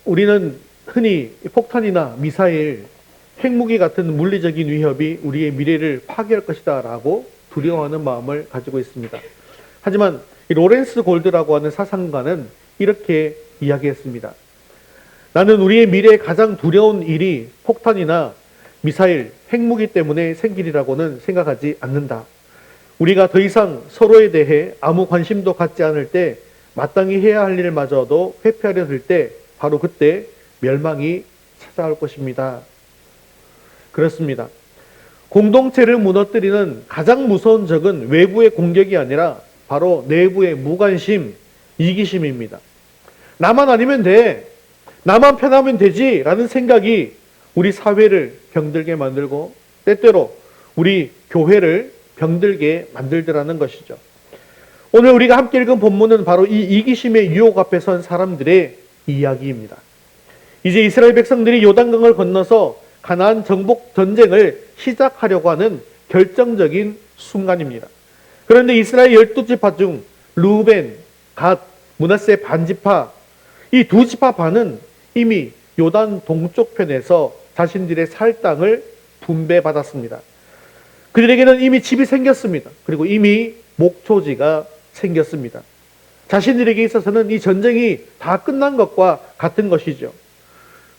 우리는 흔히 폭탄이나 미사일, 핵무기 같은 물리적인 위협이 우리의 미래를 파괴할 것이다 라고 두려워하는 마음을 가지고 있습니다. 하지만 이 로렌스 골드라고 하는 사상가는 이렇게 이야기했습니다. 나는 우리의 미래에 가장 두려운 일이 폭탄이나 미사일, 핵무기 때문에 생기리라고는 생각하지 않는다. 우리가 더 이상 서로에 대해 아무 관심도 갖지 않을 때, 마땅히 해야 할 일마저도 회피하려 들 때, 바로 그때 멸망이 찾아올 것입니다. 그렇습니다. 공동체를 무너뜨리는 가장 무서운 적은 외부의 공격이 아니라 바로 내부의 무관심, 이기심입니다. 나만 아니면 돼. 나만 편하면 되지. 라는 생각이 우리 사회를 병들게 만들고 때때로 우리 교회를 병들게 만들더라는 것이죠. 오늘 우리가 함께 읽은 본문은 바로 이 이기심의 유혹 앞에 선 사람들의 이야기입니다. 이제 이스라엘 백성들이 요단강을 건너서 가나안 정복 전쟁을 시작하려고 하는 결정적인 순간입니다. 그런데 이스라엘 12지파 중 르우벤, 갓, 므낫세 반지파, 이 두 지파 반은 이미 요단 동쪽 편에서 자신들의 살 땅을 분배받았습니다. 그들에게는 이미 집이 생겼습니다. 그리고 이미 목초지가 생겼습니다. 자신들에게 있어서는 이 전쟁이 다 끝난 것과 같은 것이죠.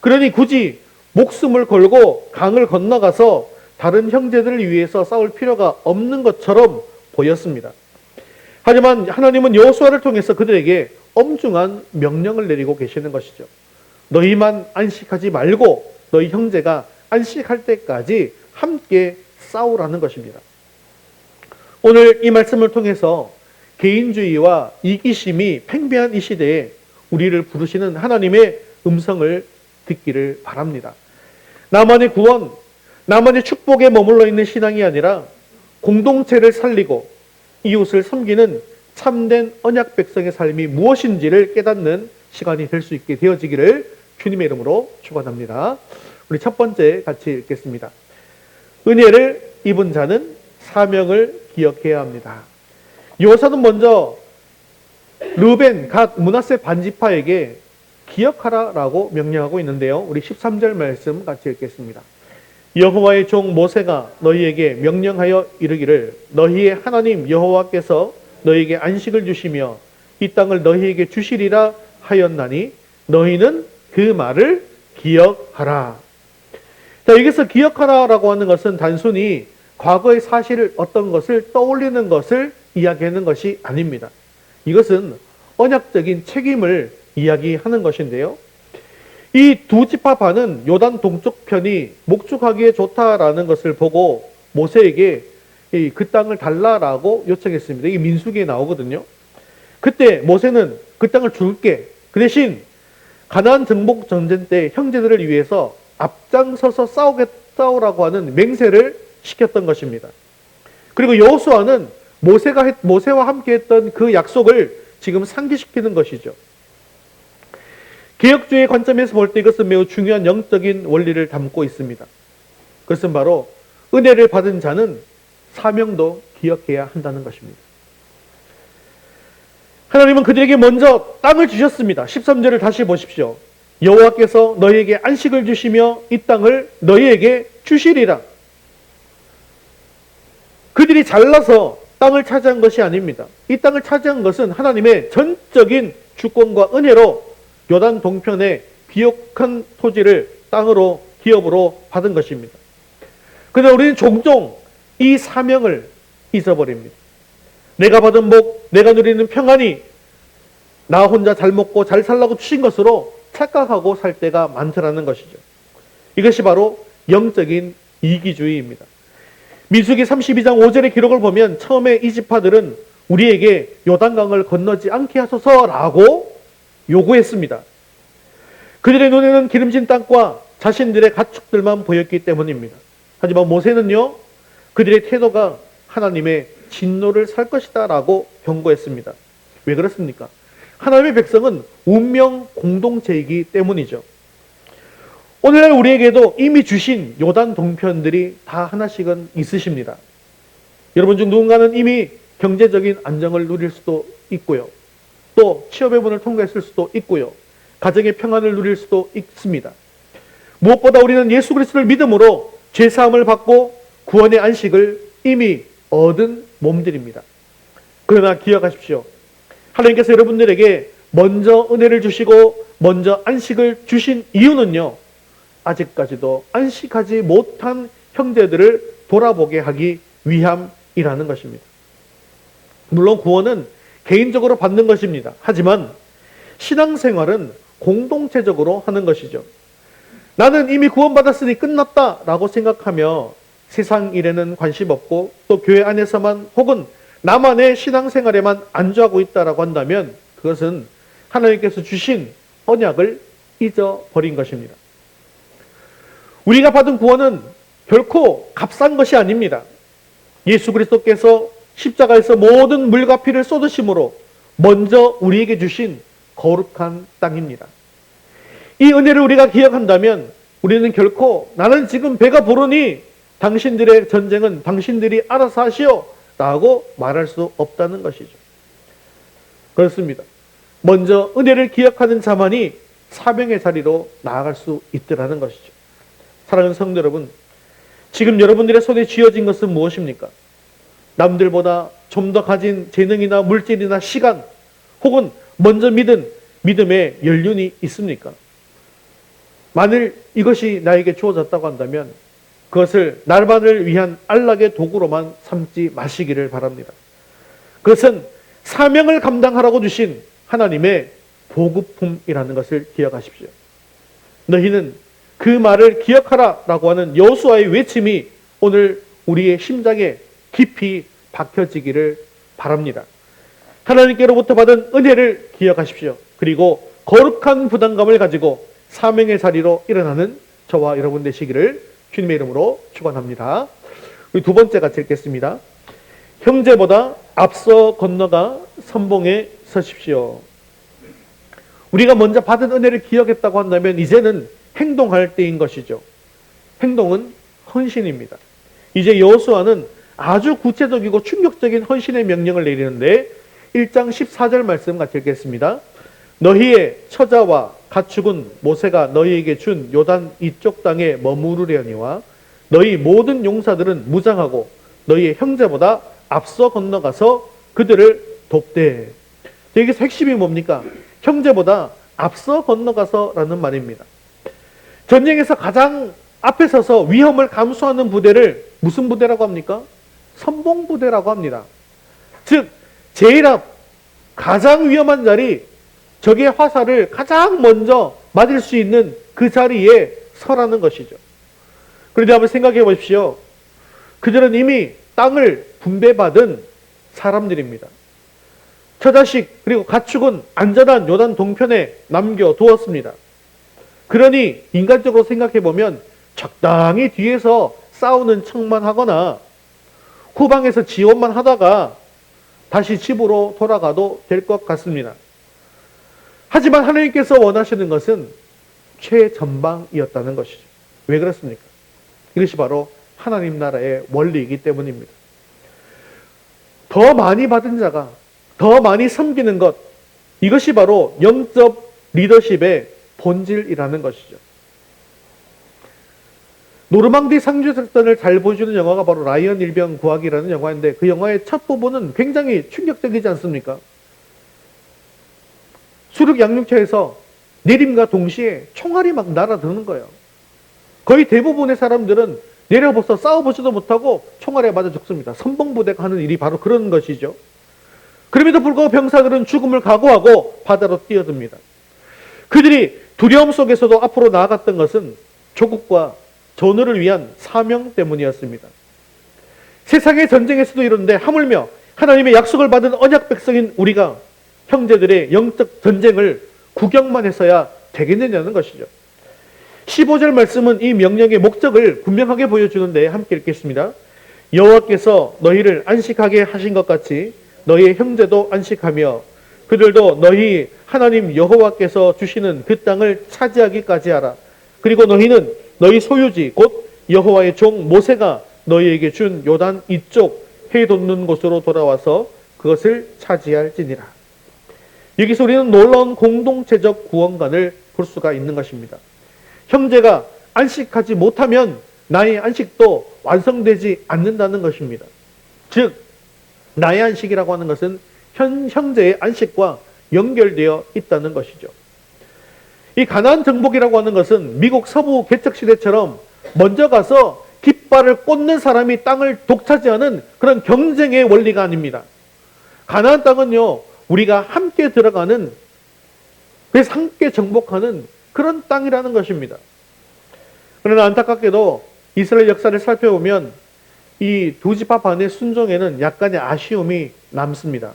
그러니 굳이 목숨을 걸고 강을 건너가서 다른 형제들을 위해서 싸울 필요가 없는 것처럼 보였습니다. 하지만 하나님은 여호수아를 통해서 그들에게 엄중한 명령을 내리고 계시는 것이죠. 너희만 안식하지 말고 너희 형제가 안식할 때까지 함께 싸우라는 것입니다. 오늘 이 말씀을 통해서 개인주의와 이기심이 팽배한 이 시대에 우리를 부르시는 하나님의 음성을 듣기를 바랍니다. 나만의 구원, 나만의 축복에 머물러 있는 신앙이 아니라 공동체를 살리고 이웃을 섬기는 참된 언약 백성의 삶이 무엇인지를 깨닫는 시간이 될 수 있게 되어지기를 주님의 이름으로 축원합니다. 우리 첫 번째 같이 읽겠습니다. 은혜를 입은 자는 사명을 기억해야 합니다. 여호수아는 먼저 르우벤, 갓, 므낫세 반지파에게 기억하라라고 명령하고 있는데요. 우리 13절 말씀 같이 읽겠습니다. 여호와의 종 모세가 너희에게 명령하여 이르기를 너희의 하나님 여호와께서 너희에게 안식을 주시며 이 땅을 너희에게 주시리라 하였나니 너희는 그 말을 기억하라. 자, 여기서 기억하라라고 하는 것은 단순히 과거의 사실 어떤 것을 떠올리는 것을 이야기하는 것이 아닙니다. 이것은 언약적인 책임을 이야기하는 것인데요. 이 두 지파 반은 요단 동쪽 편이 목축하기에 좋다라는 것을 보고 모세에게 그 땅을 달라라고 요청했습니다. 이게 민수기에 나오거든요. 그때 모세는 그 땅을 줄게. 그 대신 가나안 정복 전쟁 때 형제들을 위해서 앞장서서 싸우라고 하는 맹세를 시켰던 것입니다. 그리고 여호수아는 모세와 함께 했던 그 약속을 지금 상기시키는 것이죠. 개혁주의 관점에서 볼 때 이것은 매우 중요한 영적인 원리를 담고 있습니다. 그것은 바로 은혜를 받은 자는 사명도 기억해야 한다는 것입니다. 하나님은 그들에게 먼저 땅을 주셨습니다. 13절을 다시 보십시오. 여호와께서 너희에게 안식을 주시며 이 땅을 너희에게 주시리라. 그들이 잘나서 땅을 차지한 것이 아닙니다. 이 땅을 차지한 것은 하나님의 전적인 주권과 은혜로 요단 동편의 비옥한 토지를 땅으로 기업으로 받은 것입니다. 그런데 우리는 종종 이 사명을 잊어버립니다. 내가 받은 복, 내가 누리는 평안이 나 혼자 잘 먹고 잘 살라고 주신 것으로 착각하고 살 때가 많더라는 것이죠. 이것이 바로 영적인 이기주의입니다. 민수기 32장 5절의 기록을 보면 처음에 이 지파들은 우리에게 요단강을 건너지 않게 하소서라고 요구했습니다. 그들의 눈에는 기름진 땅과 자신들의 가축들만 보였기 때문입니다. 하지만 모세는요, 그들의 태도가 하나님의 진노를 살 것이다 라고 경고했습니다. 왜 그렇습니까? 하나님의 백성은 운명 공동체이기 때문이죠. 오늘날 우리에게도 이미 주신 요단 동편들이 다 하나씩은 있으십니다. 여러분 중 누군가는 이미 경제적인 안정을 누릴 수도 있고요. 또 취업의 문을 통과했을 수도 있고요. 가정의 평안을 누릴 수도 있습니다. 무엇보다 우리는 예수 그리스도를 믿음으로 죄사함을 받고 구원의 안식을 이미 얻은 몸들입니다. 그러나 기억하십시오. 하나님께서 여러분들에게 먼저 은혜를 주시고 먼저 안식을 주신 이유는요, 아직까지도 안식하지 못한 형제들을 돌아보게 하기 위함이라는 것입니다. 물론 구원은 개인적으로 받는 것입니다. 하지만 신앙생활은 공동체적으로 하는 것이죠. 나는 이미 구원받았으니 끝났다라고 생각하며 세상 일에는 관심 없고 또 교회 안에서만 혹은 나만의 신앙생활에만 안주하고 있다라고 한다면 그것은 하나님께서 주신 언약을 잊어버린 것입니다. 우리가 받은 구원은 결코 값싼 것이 아닙니다. 예수 그리스도께서 십자가에서 모든 물과 피를 쏟으심으로 먼저 우리에게 주신 거룩한 땅입니다. 이 은혜를 우리가 기억한다면 우리는 결코 나는 지금 배가 부르니 당신들의 전쟁은 당신들이 알아서 하시오 라고 말할 수 없다는 것이죠. 그렇습니다. 먼저 은혜를 기억하는 자만이 사명의 자리로 나아갈 수 있더라는 것이죠. 사랑하는 성도 여러분, 지금 여러분들의 손에 쥐어진 것은 무엇입니까? 남들보다 좀 더 가진 재능이나 물질이나 시간 혹은 먼저 믿은 믿음의 연륜이 있습니까? 만일 이것이 나에게 주어졌다고 한다면 그것을 나만을 위한 안락의 도구로만 삼지 마시기를 바랍니다. 그것은 사명을 감당하라고 주신 하나님의 보급품이라는 것을 기억하십시오. 너희는 그 말을 기억하라 라고 하는 여호수아의 외침이 오늘 우리의 심장에 깊이 박혀지기를 바랍니다. 하나님께로부터 받은 은혜를 기억하십시오. 그리고 거룩한 부담감을 가지고 사명의 자리로 일어나는 저와 여러분 되시기를 주님의 이름으로 축원합니다. 우리 두 번째 같이 읽겠습니다. 형제보다 앞서 건너가 선봉에 서십시오. 우리가 먼저 받은 은혜를 기억했다고 한다면 이제는 행동할 때인 것이죠. 행동은 헌신입니다. 이제 여호수아는 아주 구체적이고 충격적인 헌신의 명령을 내리는데 1장 14절 말씀 같이 읽겠습니다. 너희의 처자와 가축은 모세가 너희에게 준 요단 이쪽 땅에 머무르려니와 너희 모든 용사들은 무장하고 너희의 형제보다 앞서 건너가서 그들을 돕되. 여기서 핵심이 뭡니까? 형제보다 앞서 건너가서 라는 말입니다. 전쟁에서 가장 앞에 서서 위험을 감수하는 부대를 무슨 부대라고 합니까? 선봉부대라고 합니다. 즉 제일 앞 가장 위험한 자리, 적의 화살을 가장 먼저 맞을 수 있는 그 자리에 서라는 것이죠. 그런데 한번 생각해 보십시오. 그들은 이미 땅을 분배받은 사람들입니다. 처자식 그리고 가축은 안전한 요단 동편에 남겨두었습니다. 그러니 인간적으로 생각해 보면 적당히 뒤에서 싸우는 척만 하거나 후방에서 지원만 하다가 다시 집으로 돌아가도 될 것 같습니다. 하지만 하나님께서 원하시는 것은 최전방이었다는 것이죠. 왜 그렇습니까? 이것이 바로 하나님 나라의 원리이기 때문입니다. 더 많이 받은 자가 더 많이 섬기는 것, 이것이 바로 영적 리더십의 본질이라는 것이죠. 노르망디 상륙작전을 잘 보여주는 영화가 바로 라이언 일병 구하기라는 영화인데 그 영화의 첫 부분은 굉장히 충격적이지 않습니까? 수륙 양육차에서 내림과 동시에 총알이 막 날아드는 거예요. 거의 대부분의 사람들은 내려버서 싸워보지도 못하고 총알에 맞아 죽습니다. 선봉부대가 하는 일이 바로 그런 것이죠. 그럼에도 불구하고 병사들은 죽음을 각오하고 바다로 뛰어듭니다. 그들이 두려움 속에서도 앞으로 나아갔던 것은 조국과 전우를 위한 사명 때문이었습니다. 세상의 전쟁에서도 이런데 하물며 하나님의 약속을 받은 언약 백성인 우리가 형제들의 영적 전쟁을 구경만 해서야 되겠느냐는 것이죠. 15절 말씀은 이 명령의 목적을 분명하게 보여주는데 함께 읽겠습니다. 여호와께서 너희를 안식하게 하신 것 같이 너희의 형제도 안식하며 그들도 너희 하나님 여호와께서 주시는 그 땅을 차지하기까지 하라. 그리고 너희는 너희 소유지 곧 여호와의 종 모세가 너희에게 준 요단 이쪽 해 돋는 곳으로 돌아와서 그것을 차지할지니라. 여기서 우리는 놀라운 공동체적 구원관을 볼 수가 있는 것입니다. 형제가 안식하지 못하면 나의 안식도 완성되지 않는다는 것입니다. 즉 나의 안식이라고 하는 것은 형제의 안식과 연결되어 있다는 것이죠. 이 가나안 정복이라고 하는 것은 미국 서부 개척 시대처럼 먼저 가서 깃발을 꽂는 사람이 땅을 독차지하는 그런 경쟁의 원리가 아닙니다. 가나안 땅은요, 우리가 함께 들어가는, 그래서 함께 정복하는 그런 땅이라는 것입니다. 그러나 안타깝게도 이스라엘 역사를 살펴보면 이 두 지파 반의 순종에는 약간의 아쉬움이 남습니다.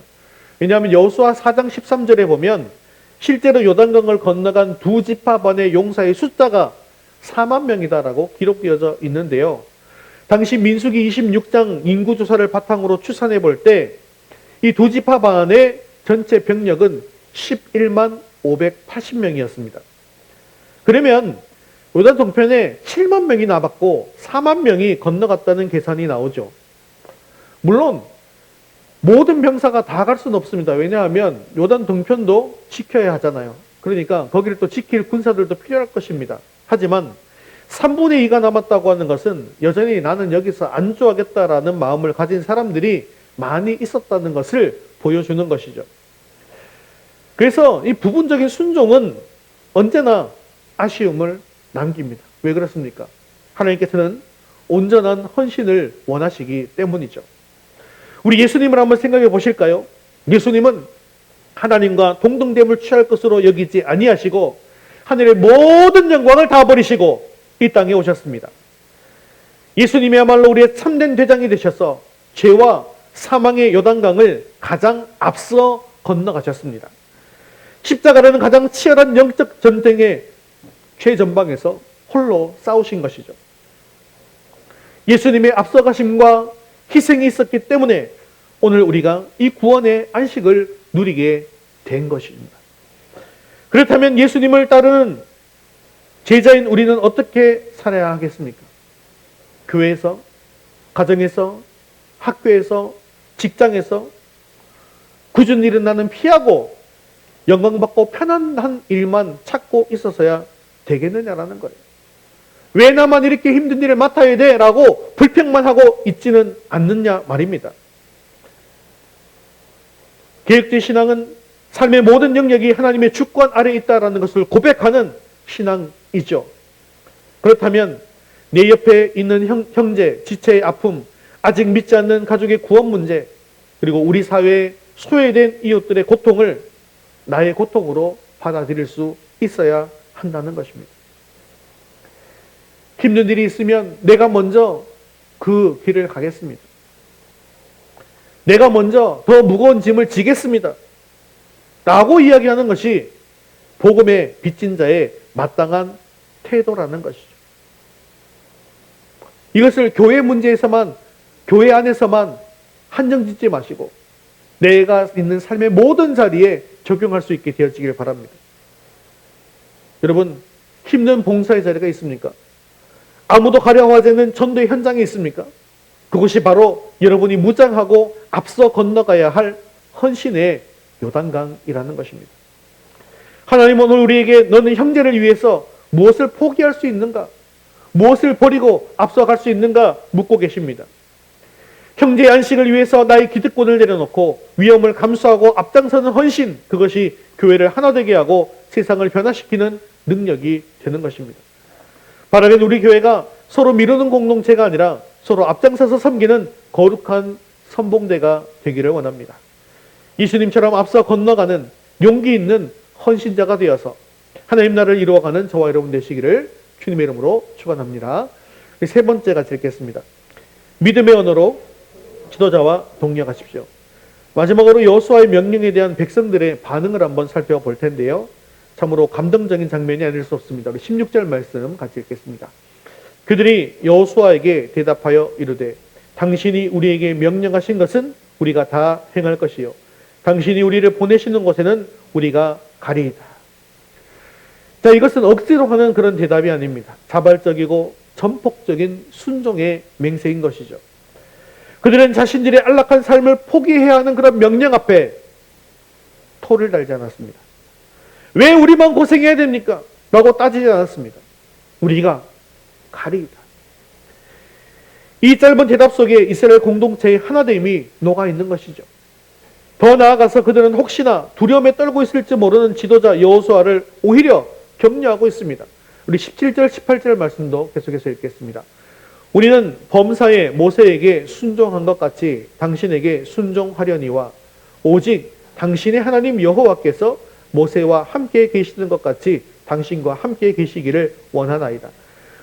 왜냐하면 여호수아 4장 13절에 보면 실제로 요단강을 건너간 두 지파 반의 용사의 숫자가 4만 명이다라고 기록되어져 있는데요. 당시 민수기 26장 인구조사를 바탕으로 추산해 볼 때 이 두 지파 반의 전체 병력은 11만 580명이었습니다. 그러면 요단 동편에 7만 명이 남았고 4만 명이 건너갔다는 계산이 나오죠. 물론 모든 병사가 다 갈 수는 없습니다. 왜냐하면 요단 동편도 지켜야 하잖아요. 그러니까 거기를 또 지킬 군사들도 필요할 것입니다. 하지만 3분의 2가 남았다고 하는 것은 여전히 나는 여기서 안주하겠다라는 마음을 가진 사람들이 많이 있었다는 것을 보여주는 것이죠. 그래서 이 부분적인 순종은 언제나 아쉬움을 남깁니다. 왜 그렇습니까? 하나님께서는 온전한 헌신을 원하시기 때문이죠. 우리 예수님을 한번 생각해 보실까요? 예수님은 하나님과 동등됨을 취할 것으로 여기지 아니하시고 하늘의 모든 영광을 다 버리시고 이 땅에 오셨습니다. 예수님이야말로 우리의 참된 대장이 되셔서 죄와 사망의 요단강을 가장 앞서 건너가셨습니다. 십자가라는 가장 치열한 영적 전쟁의 최전방에서 홀로 싸우신 것이죠. 예수님의 앞서가심과 희생이 있었기 때문에 오늘 우리가 이 구원의 안식을 누리게 된 것입니다. 그렇다면 예수님을 따르는 제자인 우리는 어떻게 살아야 하겠습니까? 교회에서, 가정에서, 학교에서, 직장에서 굳은 일은 나는 피하고 영광받고 편안한 일만 찾고 있어서야 되겠느냐라는 거예요. 왜 나만 이렇게 힘든 일을 맡아야 돼? 라고 불평만 하고 있지는 않느냐 말입니다. 개혁주의 신앙은 삶의 모든 영역이 하나님의 주권 아래에 있다는 것을 고백하는 신앙이죠. 그렇다면 내 옆에 있는 형제, 지체의 아픔, 아직 믿지 않는 가족의 구원 문제, 그리고 우리 사회의 소외된 이웃들의 고통을 나의 고통으로 받아들일 수 있어야 한다는 것입니다. 힘든 일이 있으면 내가 먼저 그 길을 가겠습니다. 내가 먼저 더 무거운 짐을 지겠습니다. 라고 이야기하는 것이 복음의 빚진 자의 마땅한 태도라는 것이죠. 이것을 교회 문제에서만, 교회 안에서만 한정짓지 마시고 내가 있는 삶의 모든 자리에 적용할 수 있게 되어지길 바랍니다. 여러분, 힘든 봉사의 자리가 있습니까? 아무도 가려하지 않는 전도의 현장이 있습니까? 그것이 바로 여러분이 무장하고 앞서 건너가야 할 헌신의 요단강이라는 것입니다. 하나님은 오늘 우리에게 너는 형제를 위해서 무엇을 포기할 수 있는가? 무엇을 버리고 앞서갈 수 있는가? 묻고 계십니다. 형제의 안식을 위해서 나의 기득권을 내려놓고 위험을 감수하고 앞장서는 헌신, 그것이 교회를 하나 되게 하고 세상을 변화시키는 능력이 되는 것입니다. 바라는 우리 교회가 서로 미루는 공동체가 아니라 서로 앞장서서 섬기는 거룩한 선봉대가 되기를 원합니다. 예수님처럼 앞서 건너가는 용기 있는 헌신자가 되어서 하나님 나라를 이루어가는 저와 여러분 되시기를 주님의 이름으로 축원합니다. 세 번째 같이 읽겠습니다. 믿음의 언어로 지도자와 동력하십시오. 마지막으로 여호수아의 명령에 대한 백성들의 반응을 한번 살펴볼 텐데요. 참으로 감동적인 장면이 아닐 수 없습니다. 우리 16절 말씀 같이 읽겠습니다. 그들이 여호수아에게 대답하여 이르되 당신이 우리에게 명령하신 것은 우리가 다 행할 것이요 당신이 우리를 보내시는 곳에는 우리가 가리이다. 자, 이것은 억지로 하는 그런 대답이 아닙니다. 자발적이고 전폭적인 순종의 맹세인 것이죠. 그들은 자신들의 안락한 삶을 포기해야 하는 그런 명령 앞에 토를 달지 않았습니다. 왜 우리만 고생해야 됩니까? 라고 따지지 않았습니다. 우리가 가리이다. 이 짧은 대답 속에 이스라엘 공동체의 하나됨이 녹아 있는 것이죠. 더 나아가서 그들은 혹시나 두려움에 떨고 있을지 모르는 지도자 여호수아를 오히려 격려하고 있습니다. 우리 17절, 18절 말씀도 계속해서 읽겠습니다. 우리는 범사에 모세에게 순종한 것 같이 당신에게 순종하려니와 오직 당신의 하나님 여호와께서 모세와 함께 계시는 것 같이 당신과 함께 계시기를 원하나이다.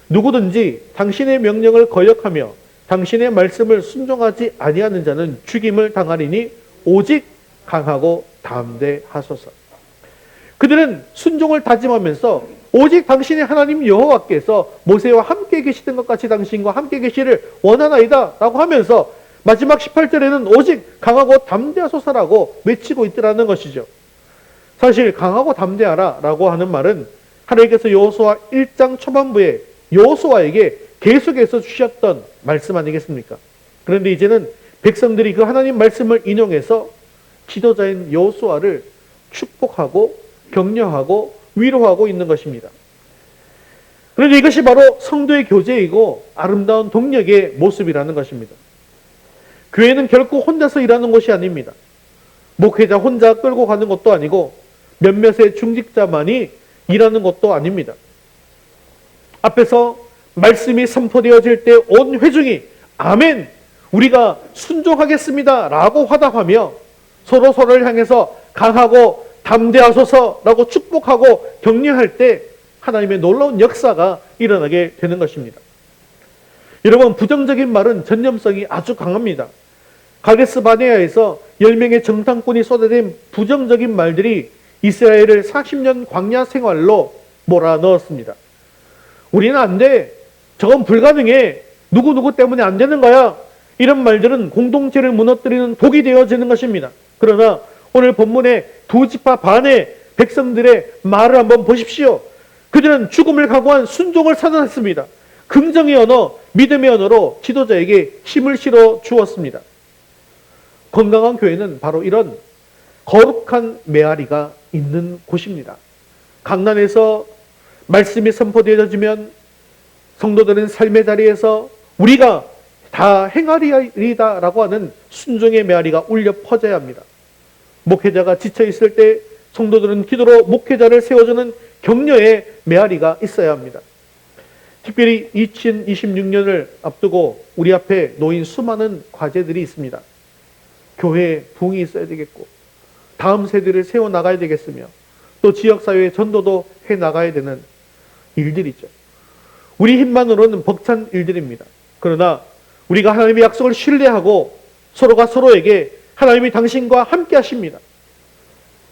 누구든지 당신의 명령을 거역하며 당신의 말씀을 순종하지 아니하는 자는 죽임을 당하리니 오직 강하고 담대하소서. 그들은 순종을 다짐하면서 오직 당신의 하나님 여호와께서 모세와 함께 계시던 것 같이 당신과 함께 계시를 원하나이다 라고 하면서 마지막 18절에는 오직 강하고 담대하소서라고 외치고 있더라는 것이죠. 사실 강하고 담대하라 라고 하는 말은 하나님께서 여호수아 1장 초반부에 여호수아에게 계속해서 주셨던 말씀 아니겠습니까? 그런데 이제는 백성들이 그 하나님 말씀을 인용해서 지도자인 여호수아를 축복하고 격려하고 위로하고 있는 것입니다. 그런데 이것이 바로 성도의 교제이고 아름다운 동력의 모습이라는 것입니다. 교회는 결코 혼자서 일하는 곳이 아닙니다. 목회자 혼자 끌고 가는 것도 아니고 몇몇의 중직자만이 일하는 것도 아닙니다. 앞에서 말씀이 선포되어질 때 온 회중이 아멘, 우리가 순종하겠습니다 라고 화답하며 서로를 향해서 강하고 담대하소서라고 축복하고 격려할 때 하나님의 놀라운 역사가 일어나게 되는 것입니다. 여러분, 부정적인 말은 전념성이 아주 강합니다. 가데스 바네아에서 10명의 정탐꾼이 쏟아낸 부정적인 말들이 이스라엘을 40년 광야 생활로 몰아넣었습니다. 우리는 안 돼. 저건 불가능해. 누구누구 때문에 안 되는 거야. 이런 말들은 공동체를 무너뜨리는 독이 되어지는 것입니다. 그러나 오늘 본문의 두 지파 반의 백성들의 말을 한번 보십시오. 그들은 죽음을 각오한 순종을 선언했습니다. 긍정의 언어, 믿음의 언어로 지도자에게 힘을 실어 주었습니다. 건강한 교회는 바로 이런 거룩한 메아리가 있는 곳입니다. 강단에서 말씀이 선포되어지면 성도들은 삶의 자리에서 우리가 다 행하리이다 라고 하는 순종의 메아리가 울려 퍼져야 합니다. 목회자가 지쳐있을 때 성도들은 기도로 목회자를 세워주는 격려의 메아리가 있어야 합니다. 특별히 2026년을 앞두고 우리 앞에 놓인 수많은 과제들이 있습니다. 교회에 부흥이 있어야 되겠고 다음 세대를 세워나가야 되겠으며 또 지역사회의 전도도 해나가야 되는 일들이죠. 우리 힘만으로는 벅찬 일들입니다. 그러나 우리가 하나님의 약속을 신뢰하고 서로가 서로에게 하나님이 당신과 함께 하십니다.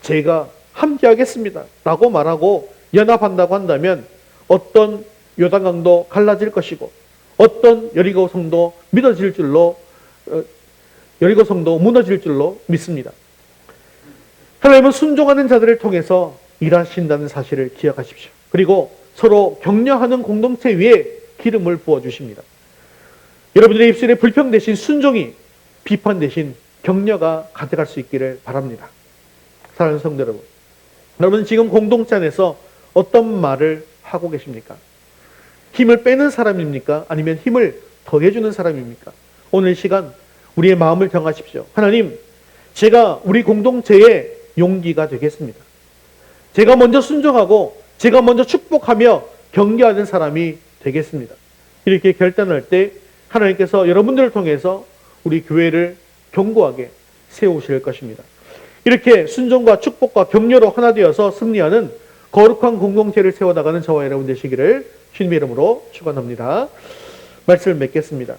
제가 함께 하겠습니다 라고 말하고 연합한다고 한다면 어떤 요단강도 갈라질 것이고 어떤 여리고 성도 여리고 성도 무너질 줄로 믿습니다. 하나님은 순종하는 자들을 통해서 일하신다는 사실을 기억하십시오. 그리고 서로 격려하는 공동체 위에 기름을 부어주십니다. 여러분들의 입술에 불평 대신 순종이 비판 대신 격려가 가득할 수 있기를 바랍니다. 사랑하는 성도 여러분, 여러분 지금 공동체 안에서 어떤 말을 하고 계십니까? 힘을 빼는 사람입니까? 아니면 힘을 더해주는 사람입니까? 오늘 시간 우리의 마음을 정하십시오. 하나님, 제가 우리 공동체의 용기가 되겠습니다. 제가 먼저 순종하고 제가 먼저 축복하며 격려하는 사람이 되겠습니다. 이렇게 결단할 때 하나님께서 여러분들을 통해서 우리 교회를 견고하게 세우실 것입니다. 이렇게 순종과 축복과 격려로 하나 되어서 승리하는 거룩한 공동체를 세워나가는 저와 여러분 되시기를 주님의 이름으로 축원합니다. 말씀을 맺겠습니다.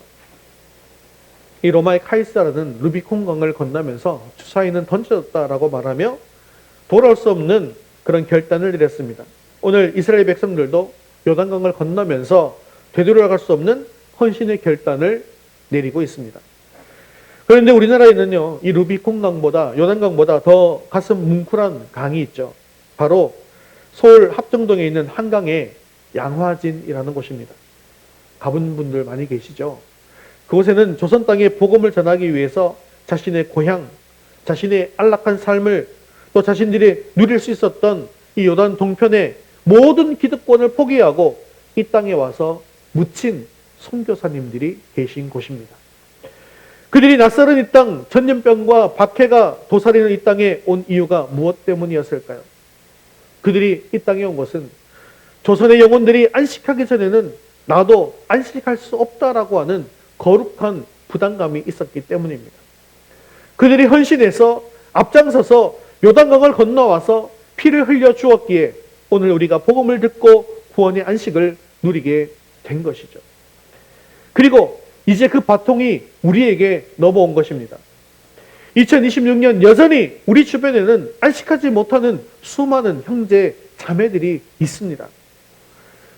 이 로마의 카이사르는 루비콘 강을 건너면서 주사위는 던져졌다라고 말하며 돌아올 수 없는 그런 결단을 내렸습니다. 오늘 이스라엘 백성들도 요단강을 건너면서 되돌아갈 수 없는 헌신의 결단을 내리고 있습니다. 그런데 우리나라에는요, 이 루비콘 강보다 요단강보다 더 가슴 뭉클한 강이 있죠. 바로 서울 합정동에 있는 한강의 양화진이라는 곳입니다. 가본 분들 많이 계시죠? 그곳에는 조선 땅에 복음을 전하기 위해서 자신의 고향, 자신의 안락한 삶을 또 자신들이 누릴 수 있었던 이 요단 동편의 모든 기득권을 포기하고 이 땅에 와서 묻힌 선교사님들이 계신 곳입니다. 그들이 낯설은 이 땅, 전염병과 박해가 도사리는 이 땅에 온 이유가 무엇 때문이었을까요? 그들이 이 땅에 온 것은 조선의 영혼들이 안식하기 전에는 나도 안식할 수 없다라고 하는 거룩한 부담감이 있었기 때문입니다. 그들이 헌신해서 앞장서서 요단강을 건너와서 피를 흘려 주었기에 오늘 우리가 복음을 듣고 구원의 안식을 누리게 된 것이죠. 그리고 이제 그 바통이 우리에게 넘어온 것입니다. 2026년 여전히 우리 주변에는 안식하지 못하는 수많은 형제, 자매들이 있습니다.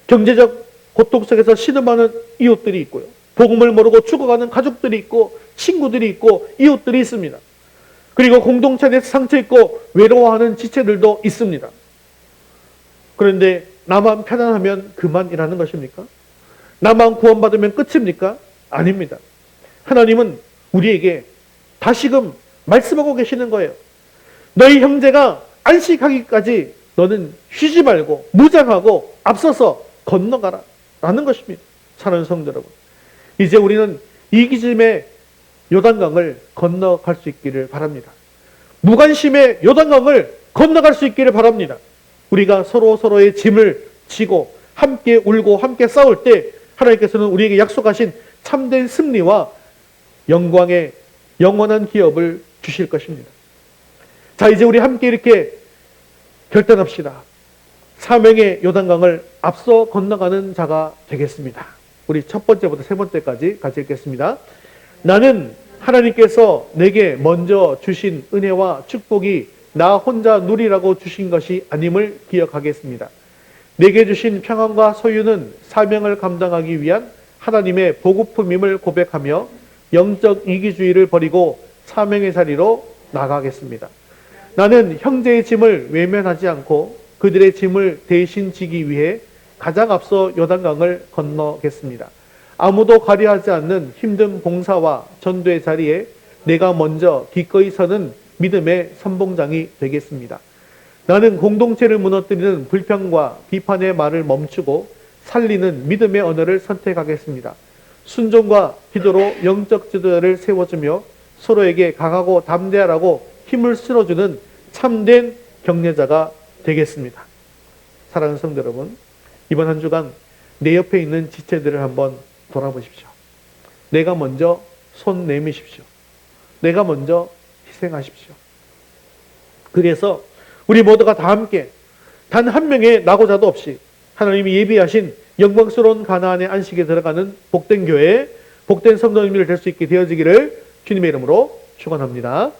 경제적 고통 속에서 신음하는 이웃들이 있고요. 복음을 모르고 죽어가는 가족들이 있고 친구들이 있고 이웃들이 있습니다. 그리고 공동체 내에서 상처 있고 외로워하는 지체들도 있습니다. 그런데 나만 편안하면 그만이라는 것입니까? 나만 구원받으면 끝입니까? 아닙니다. 하나님은 우리에게 다시금 말씀하고 계시는 거예요. 너희 형제가 안식하기까지 너는 쉬지 말고 무장하고 앞서서 건너가라 라는 것입니다. 사랑하는 성도 여러분, 이제 우리는 이기즘의 요단강을 건너갈 수 있기를 바랍니다. 무관심의 요단강을 건너갈 수 있기를 바랍니다. 우리가 서로의 짐을 지고 함께 울고 함께 싸울 때 하나님께서는 우리에게 약속하신 참된 승리와 영광의 영원한 기업을 주실 것입니다. 자, 이제 우리 함께 이렇게 결단합시다. 사명의 요단강을 앞서 건너가는 자가 되겠습니다. 우리 첫 번째부터 세 번째까지 같이 읽겠습니다. 나는 하나님께서 내게 먼저 주신 은혜와 축복이 나 혼자 누리라고 주신 것이 아님을 기억하겠습니다. 내게 주신 평안과 소유는 사명을 감당하기 위한 하나님의 보급품임을 고백하며 영적 이기주의를 버리고 사명의 자리로 나가겠습니다. 나는 형제의 짐을 외면하지 않고 그들의 짐을 대신 지기 위해 가장 앞서 요단강을 건너겠습니다. 아무도 관여하지 않는 힘든 봉사와 전도의 자리에 내가 먼저 기꺼이 서는 믿음의 선봉장이 되겠습니다. 나는 공동체를 무너뜨리는 불평과 비판의 말을 멈추고 살리는 믿음의 언어를 선택하겠습니다. 순종과 기도로 영적 지도자를 세워주며 서로에게 강하고 담대하라고 힘을 실어주는 참된 격려자가 되겠습니다. 사랑하는 성도 여러분, 이번 한 주간 내 옆에 있는 지체들을 한번 돌아보십시오. 내가 먼저 손 내미십시오. 내가 먼저 희생하십시오. 그래서 우리 모두가 다 함께 단 한 명의 낙오자도 없이 하나님이 예비하신 영광스러운 가나안의 안식에 들어가는 복된 교회, 복된 성도님들 될 수 있게 되어지기를 주님의 이름으로 축원합니다.